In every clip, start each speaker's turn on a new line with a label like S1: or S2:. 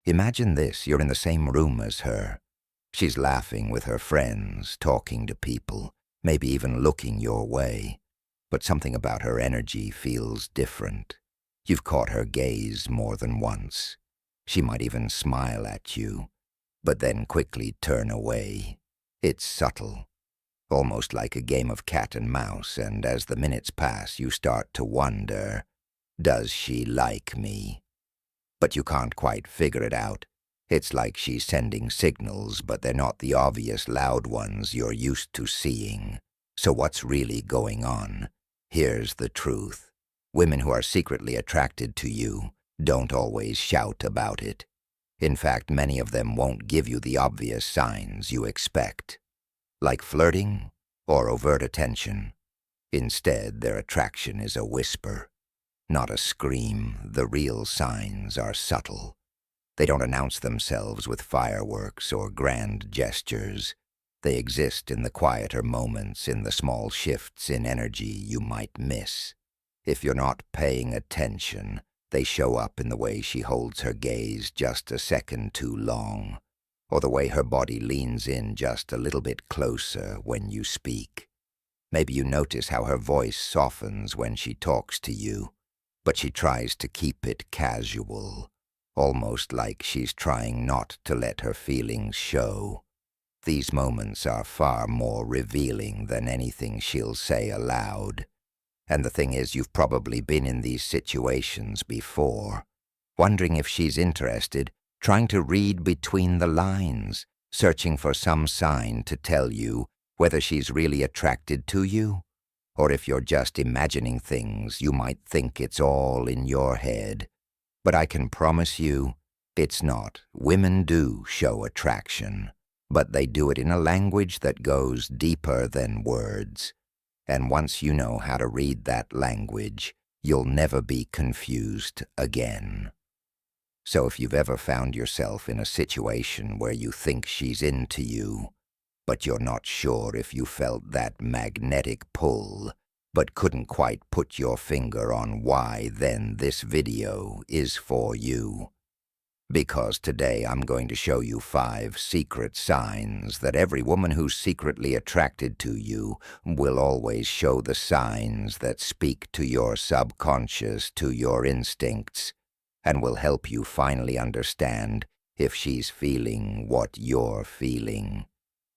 S1: Imagine this, you're in the same room as her. She's laughing with her friends, talking to people, maybe even looking your way. But something about her energy feels different. You've caught her gaze more than once. She might even smile at you, but then quickly turn away. It's subtle, almost like a game of cat and mouse, and as the minutes pass, you start to wonder, does she like me? But you can't quite figure it out. It's like she's sending signals, but they're not the obvious loud ones you're used to seeing. So what's really going on? Here's the truth. Women who are secretly attracted to you don't always shout about it. In fact, many of them won't give you the obvious signs you expect, like flirting or overt attention. Instead, their attraction is a whisper, not a scream. The real signs are subtle. They don't announce themselves with fireworks or grand gestures. They exist in the quieter moments, in the small shifts in energy you might miss. If you're not paying attention, they show up in the way she holds her gaze just a second too long, or the way her body leans in just a little bit closer when you speak. Maybe you notice how her voice softens when she talks to you, but she tries to keep it casual, almost like she's trying not to let her feelings show. These moments are far more revealing than anything she'll say aloud. And the thing is, you've probably been in these situations before, wondering if she's interested, trying to read between the lines, searching for some sign to tell you whether she's really attracted to you, or if you're just imagining things, you might think it's all in your head. But I can promise you, it's not. Women do show attraction, but they do it in a language that goes deeper than words. And once you know how to read that language, you'll never be confused again. So if you've ever found yourself in a situation where you think she's into you, but you're not sure if you felt that magnetic pull, but couldn't quite put your finger on why, then this video is for you. Because today I'm going to show you 5 secret signs that every woman who's secretly attracted to you will always show, the signs that speak to your subconscious, to your instincts, and will help you finally understand if she's feeling what you're feeling.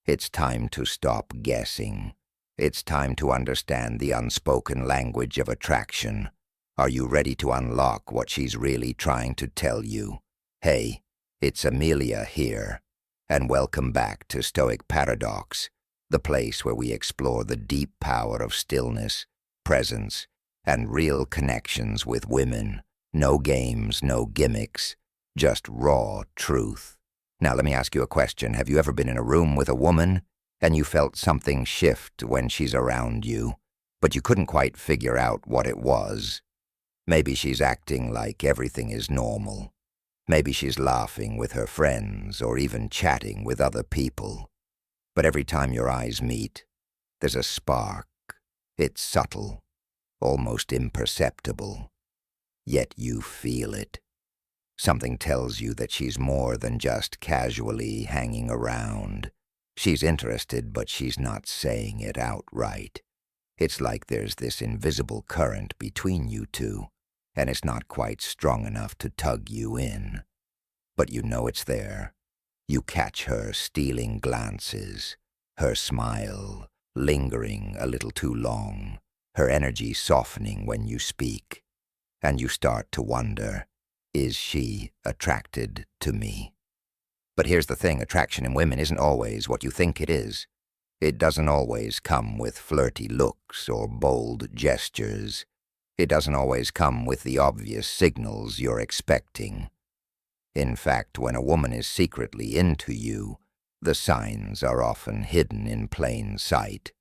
S1: It's time to stop guessing. It's time to understand the unspoken language of attraction. Are you ready to unlock what she's really trying to tell you? Hey, it's Amelia here, and welcome back to Stoic Paradox, the place where we explore the deep power of stillness, presence, and real connections with women. No games, no gimmicks, just raw truth. Now let me ask you a question. Have you ever been in a room with a woman and you felt something shift when she's around you, but you couldn't quite figure out what it was? Maybe she's acting like everything is normal. Maybe she's laughing with her friends or even chatting with other people. But every time your eyes meet, there's a spark. It's subtle, almost imperceptible. Yet you feel it. Something tells you that she's more than just casually hanging around. She's interested, but she's not saying it outright. It's like there's this invisible current between you two, and it's not quite strong enough to tug you in. But you know it's there. You catch her stealing glances, her smile lingering a little too long, her energy softening when you speak, and you start to wonder, is she attracted to me? But here's the thing, attraction in women isn't always what you think it is. It doesn't always come with flirty looks or bold gestures. It doesn't always come with the obvious signals you're expecting. In fact, when a woman is secretly into you, the signs are often hidden in plain sight.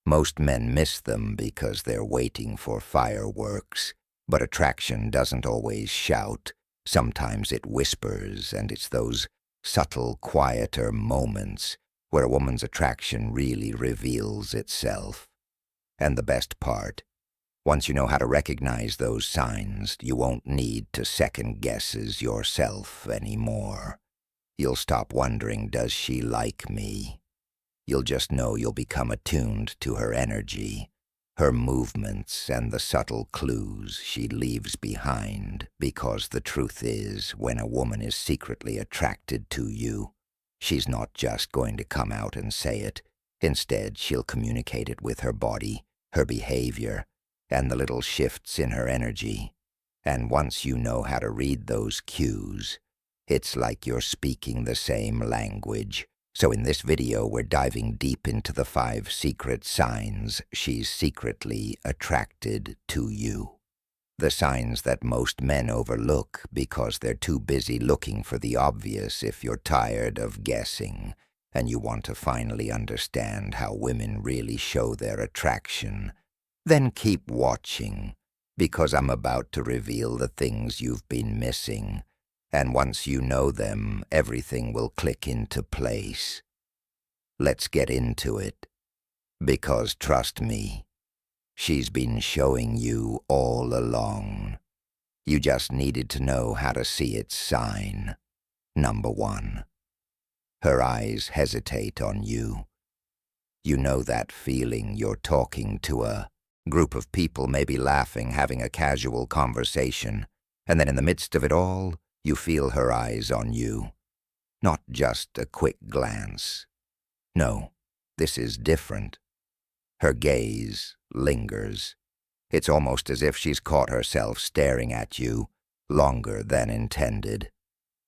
S1: Most men miss them because they're waiting for fireworks, but attraction doesn't always shout. Sometimes it whispers, and it's those subtle, quieter moments where a woman's attraction really reveals itself. And the best part, Once you know how to recognize those signs, you won't need to second guess yourself anymore. You'll stop wondering, does she like me? You'll just know you'll become attuned to her energy, her movements, and the subtle clues she leaves behind, because the truth is, when a woman is secretly attracted to you, she's not just going to come out and say it. Instead, she'll communicate it with her body, her behavior, and the little shifts in her energy. And once you know how to read those cues, it's like you're speaking the same language. So in this video, we're diving deep into the 5 secret signs she's secretly attracted to you. The signs that most men overlook because they're too busy looking for the obvious. If you're tired of guessing and you want to finally understand how women really show their attraction, then keep watching, because I'm about to reveal the things you've been missing. And once you know them, everything will click into place. Let's get into it, because trust me, she's been showing you all along. You just needed to know how to see its sign. Number 1. Her eyes hesitate on you. You know that feeling you're talking to a group of people, maybe laughing, having a casual conversation, and then in the midst of it all, you feel her eyes on you. Not just a quick glance. No, this is different. Her gaze lingers. It's almost as if she's caught herself staring at you longer than intended.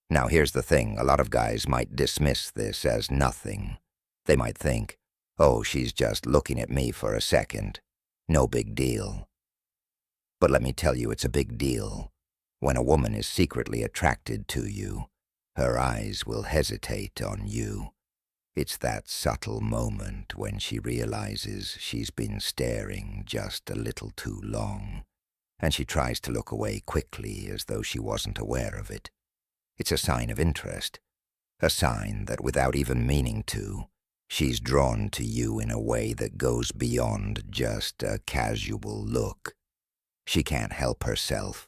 S1: Now here's the thing, a lot of guys might dismiss this as nothing. They might think, oh, she's just looking at me for a second. No big deal. But let me tell you, it's a big deal. When a woman is secretly attracted to you, her eyes will hesitate on you. It's that subtle moment when she realizes she's been staring just a little too long, and she tries to look away quickly as though she wasn't aware of it. It's a sign of interest, a sign that without even meaning to, she's drawn to you in a way that goes beyond just a casual look. She can't help herself.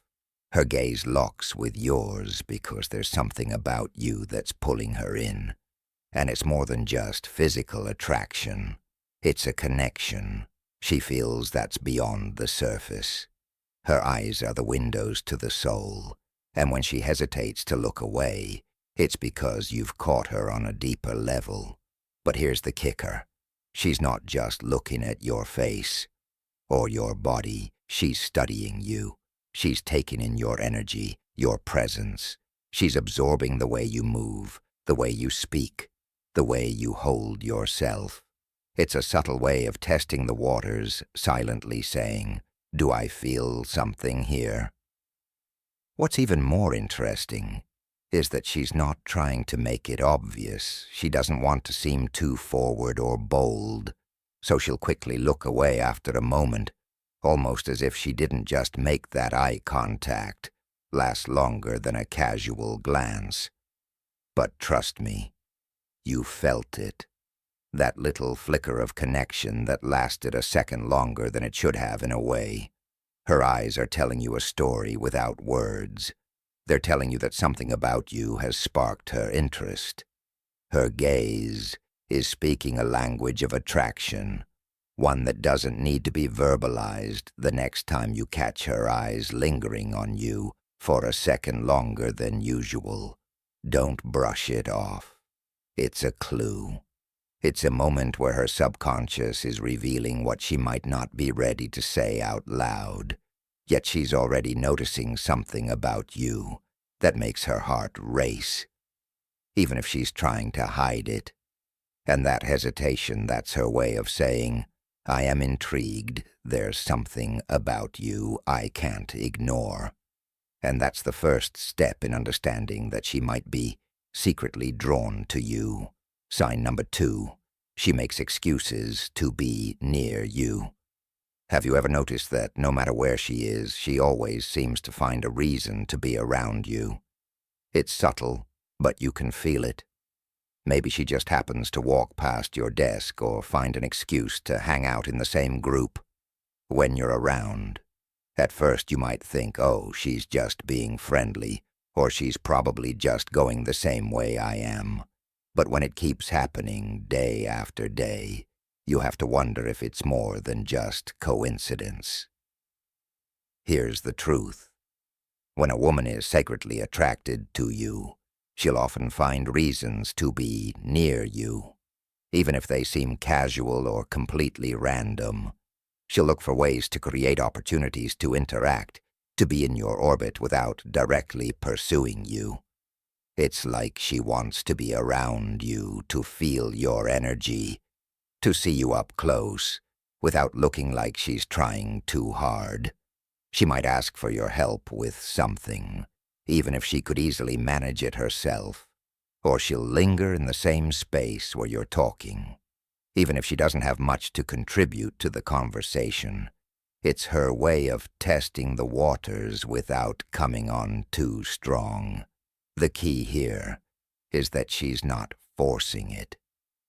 S1: Her gaze locks with yours because there's something about you that's pulling her in. And it's more than just physical attraction. It's a connection. She feels that's beyond the surface. Her eyes are the windows to the soul, and when she hesitates to look away, it's because you've caught her on a deeper level. But here's the kicker. She's not just looking at your face or your body. She's studying you. She's taking in your energy, your presence. She's absorbing the way you move, the way you speak, the way you hold yourself. It's a subtle way of testing the waters, silently saying, do I feel something here? What's even more interesting is that she's not trying to make it obvious. She doesn't want to seem too forward or bold, so she'll quickly look away after a moment, almost as if she didn't just make that eye contact last longer than a casual glance. But trust me, you felt it. That little flicker of connection that lasted a second longer than it should have in a way. Her eyes are telling you a story without words. They're telling you that something about you has sparked her interest. Her gaze is speaking a language of attraction, one that doesn't need to be verbalized. The next time you catch her eyes lingering on you for a second longer than usual, don't brush it off. It's a clue. It's a moment where her subconscious is revealing what she might not be ready to say out loud, yet she's already noticing something about you that makes her heart race, even if she's trying to hide it. And that hesitation, that's her way of saying, I am intrigued. There's something about you I can't ignore. And that's the first step in understanding that she might be secretly drawn to you. Sign number 2, she makes excuses to be near you. Have you ever noticed that no matter where she is, she always seems to find a reason to be around you? It's subtle, but you can feel it. Maybe she just happens to walk past your desk or find an excuse to hang out in the same group. When you're around, at first you might think, oh, she's just being friendly, or she's probably just going the same way I am. But when it keeps happening day after day, you have to wonder if it's more than just coincidence. Here's the truth. When a woman is sacredly attracted to you, she'll often find reasons to be near you. Even if they seem casual or completely random, she'll look for ways to create opportunities to interact, to be in your orbit without directly pursuing you. It's like she wants to be around you, to feel your energy, to see you up close, without looking like she's trying too hard. She might ask for your help with something, even if she could easily manage it herself. Or she'll linger in the same space where you're talking, even if she doesn't have much to contribute to the conversation. It's her way of testing the waters without coming on too strong. The key here is that she's not forcing it.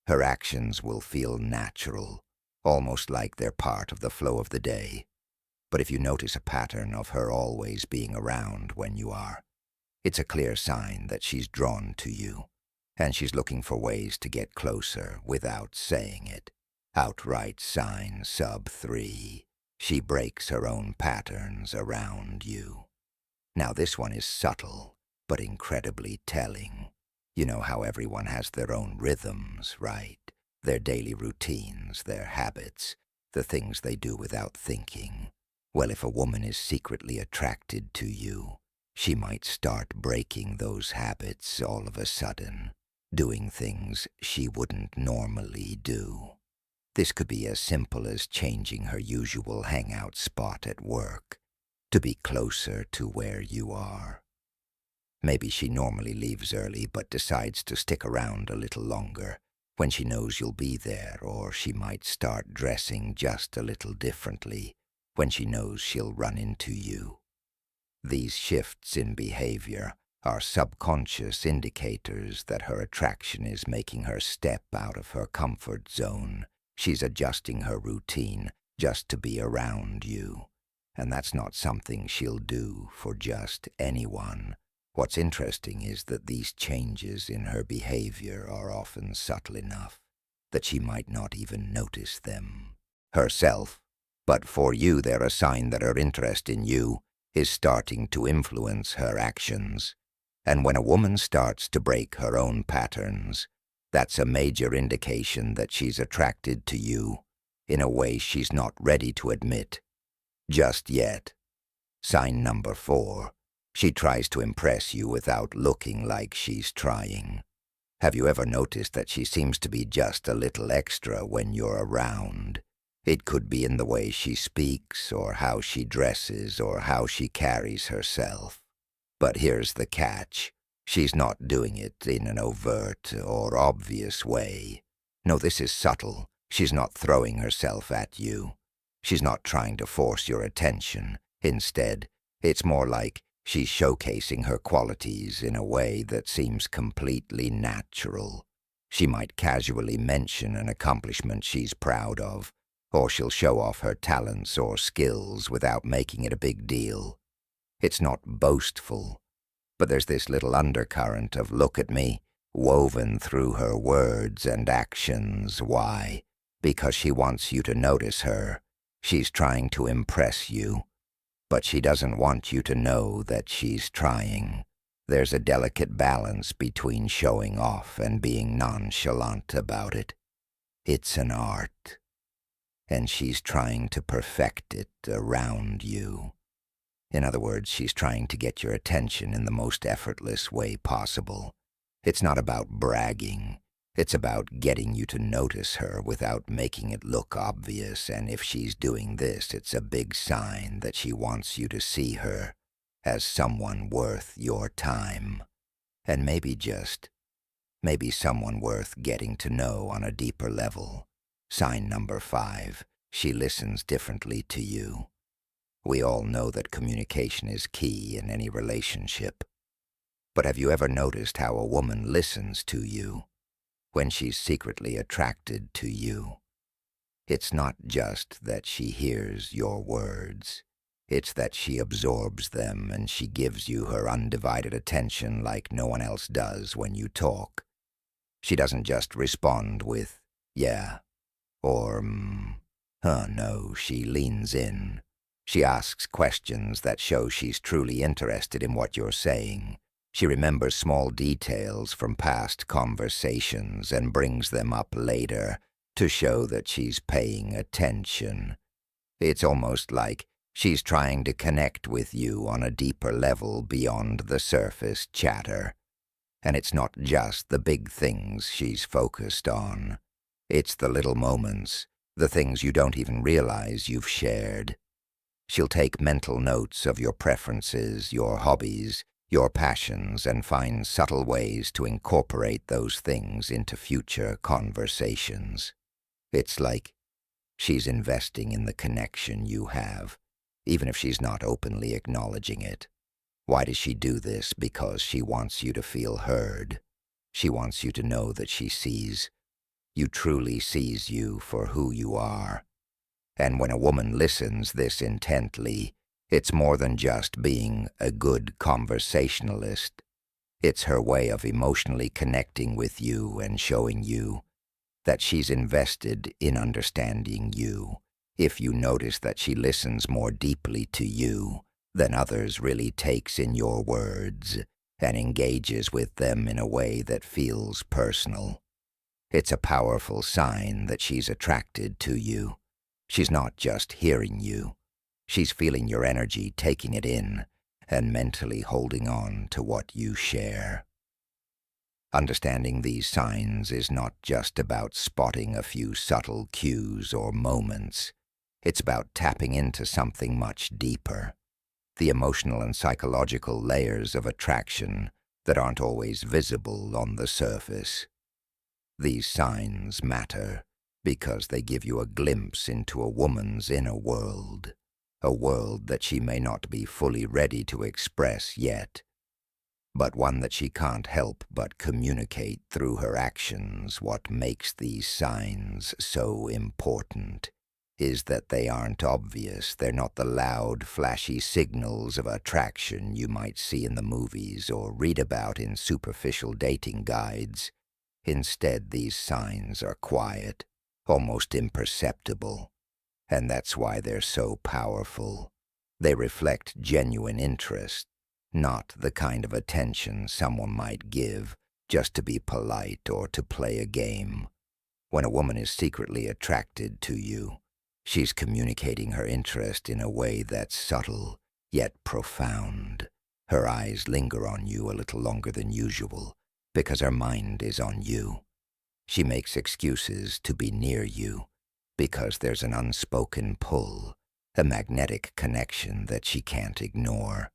S1: Her actions will feel natural, almost like they're part of the flow of the day. But if you notice a pattern of her always being around when you are, it's a clear sign that she's drawn to you, and she's looking for ways to get closer without saying it. Outright sign sub 3. She breaks her own patterns around you. Now this one is subtle, but incredibly telling. You know how everyone has their own rhythms, right? Their daily routines, their habits, the things they do without thinking. Well, if a woman is secretly attracted to you, she might start breaking those habits all of a sudden, doing things she wouldn't normally do. This could be as simple as changing her usual hangout spot at work to be closer to where you are. Maybe she normally leaves early but decides to stick around a little longer when she knows you'll be there, or she might start dressing just a little differently when she knows she'll run into you. These shifts in behavior are subconscious indicators that her attraction is making her step out of her comfort zone. She's adjusting her routine just to be around you, and that's not something she'll do for just anyone. What's interesting is that these changes in her behavior are often subtle enough that she might not even notice them herself. But for you, they're a sign that her interest in you is starting to influence her actions. And when a woman starts to break her own patterns, that's a major indication that she's attracted to you in a way she's not ready to admit just yet. Sign number 4. She tries to impress you without looking like she's trying. Have you ever noticed that she seems to be just a little extra when you're around? It could be in the way she speaks, or how she dresses, or how she carries herself. But here's the catch. She's not doing it in an overt or obvious way. No, this is subtle. She's not throwing herself at you. She's not trying to force your attention. Instead, it's more like she's showcasing her qualities in a way that seems completely natural. She might casually mention an accomplishment she's proud of, or she'll show off her talents or skills without making it a big deal. It's not boastful, but there's this little undercurrent of "look at me" woven through her words and actions. Why? Because she wants you to notice her. She's trying to impress you, but she doesn't want you to know that she's trying. There's a delicate balance between showing off and being nonchalant about it. It's an art, and she's trying to perfect it around you. In other words, she's trying to get your attention in the most effortless way possible. It's not about bragging. It's about getting you to notice her without making it look obvious, and if she's doing this, it's a big sign that she wants you to see her as someone worth your time, and maybe someone worth getting to know on a deeper level. Sign number 5, she listens differently to you. We all know that communication is key in any relationship. But have you ever noticed how a woman listens to you when she's secretly attracted to you? It's not just that she hears your words. It's that she absorbs them and she gives you her undivided attention like no one else does when you talk. She doesn't just respond with, yeah, or, no, she leans in. She asks questions that show she's truly interested in what you're saying. She remembers small details from past conversations and brings them up later to show that she's paying attention. It's almost like she's trying to connect with you on a deeper level beyond the surface chatter. And it's not just the big things she's focused on. It's the little moments, the things you don't even realize you've shared. She'll take mental notes of your preferences, your hobbies, your passions, and find subtle ways to incorporate those things into future conversations. It's like she's investing in the connection you have, even if she's not openly acknowledging it. Why does she do this? Because she wants you to feel heard. She wants you to know that she sees. You truly sees you for who you are. And when a woman listens this intently, it's more than just being a good conversationalist. It's her way of emotionally connecting with you and showing you that she's invested in understanding you. If you notice that she listens more deeply to you than others, really takes in your words and engages with them in a way that feels personal, it's a powerful sign that she's attracted to you. She's not just hearing you. She's feeling your energy, taking it in, and mentally holding on to what you share. Understanding these signs is not just about spotting a few subtle cues or moments. It's about tapping into something much deeper, the emotional and psychological layers of attraction that aren't always visible on the surface. These signs matter because they give you a glimpse into a woman's inner world, a world that she may not be fully ready to express yet, but one that she can't help but communicate through her actions. What makes these signs so important is that they aren't obvious. They're not the loud, flashy signals of attraction you might see in the movies or read about in superficial dating guides. Instead, these signs are quiet, almost imperceptible, and that's why they're so powerful. They reflect genuine interest, not the kind of attention someone might give just to be polite or to play a game. When a woman is secretly attracted to you, she's communicating her interest in a way that's subtle, yet profound. Her eyes linger on you a little longer than usual, because her mind is on you. She makes excuses to be near you, because there's an unspoken pull, a magnetic connection that she can't ignore.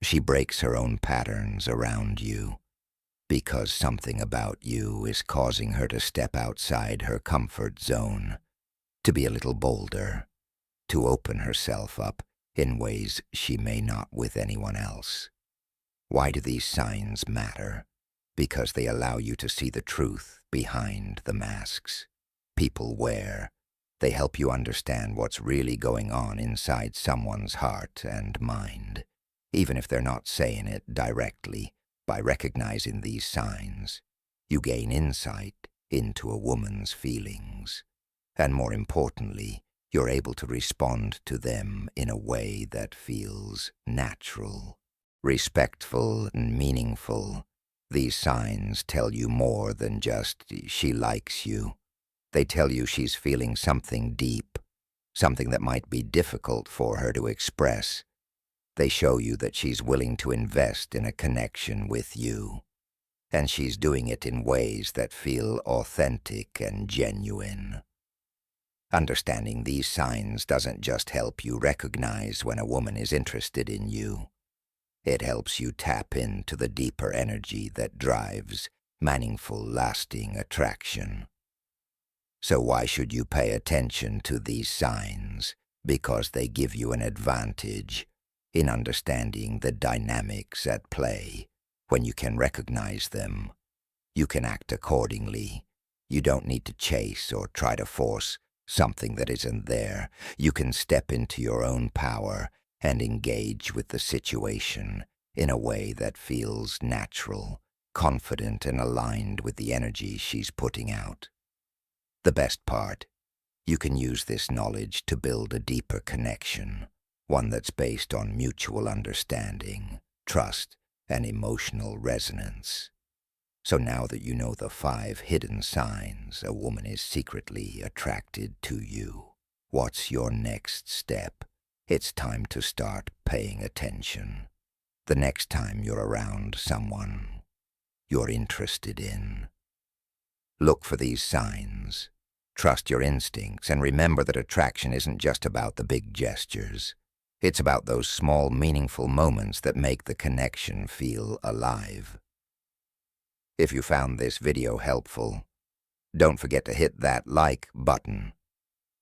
S1: She breaks her own patterns around you, because something about you is causing her to step outside her comfort zone, to be a little bolder, to open herself up in ways she may not with anyone else. Why do these signs matter? Because they allow you to see the truth behind the masks people wear. They help you understand what's really going on inside someone's heart and mind, even if they're not saying it directly. By recognizing these signs, you gain insight into a woman's feelings. And more importantly, you're able to respond to them in a way that feels natural, respectful, and meaningful. These signs tell you more than just she likes you. They tell you she's feeling something deep, something that might be difficult for her to express. They show you that she's willing to invest in a connection with you, and she's doing it in ways that feel authentic and genuine. Understanding these signs doesn't just help you recognize when a woman is interested in you. It helps you tap into the deeper energy that drives meaningful, lasting attraction. So why should you pay attention to these signs? Because they give you an advantage in understanding the dynamics at play. When you can recognize them, you can act accordingly. You don't need to chase or try to force something that isn't there, you can step into your own power and engage with the situation in a way that feels natural, confident, and aligned with the energy she's putting out. The best part, you can use this knowledge to build a deeper connection, one that's based on mutual understanding, trust, and emotional resonance. So now that you know the 5 hidden signs a woman is secretly attracted to you, what's your next step? It's time to start paying attention. The next time you're around someone you're interested in, look for these signs. Trust your instincts and remember that attraction isn't just about the big gestures. It's about those small, meaningful moments that make the connection feel alive. If you found this video helpful, don't forget to hit that like button.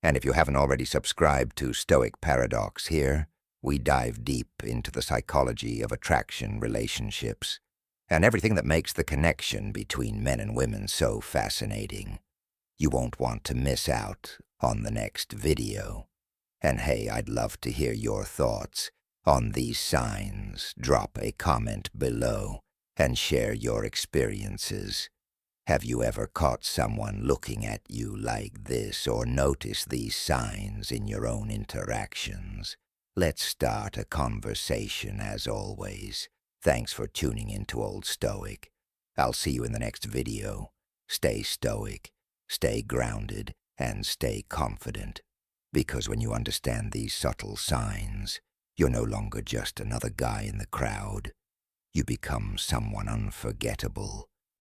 S1: And if you haven't already subscribed to Stoic Paradox, here we dive deep into the psychology of attraction relationships and everything that makes the connection between men and women so fascinating. You won't want to miss out on the next video. And hey, I'd love to hear your thoughts on these signs. Drop a comment below and share your experiences. Have you ever caught someone looking at you like this or noticed these signs in your own interactions? Let's start a conversation as always. Thanks for tuning in to Old Stoic. I'll see you in the next video. Stay stoic, stay grounded, and stay confident. Because when you understand these subtle signs, you're no longer just another guy in the crowd. You become someone unforgettable.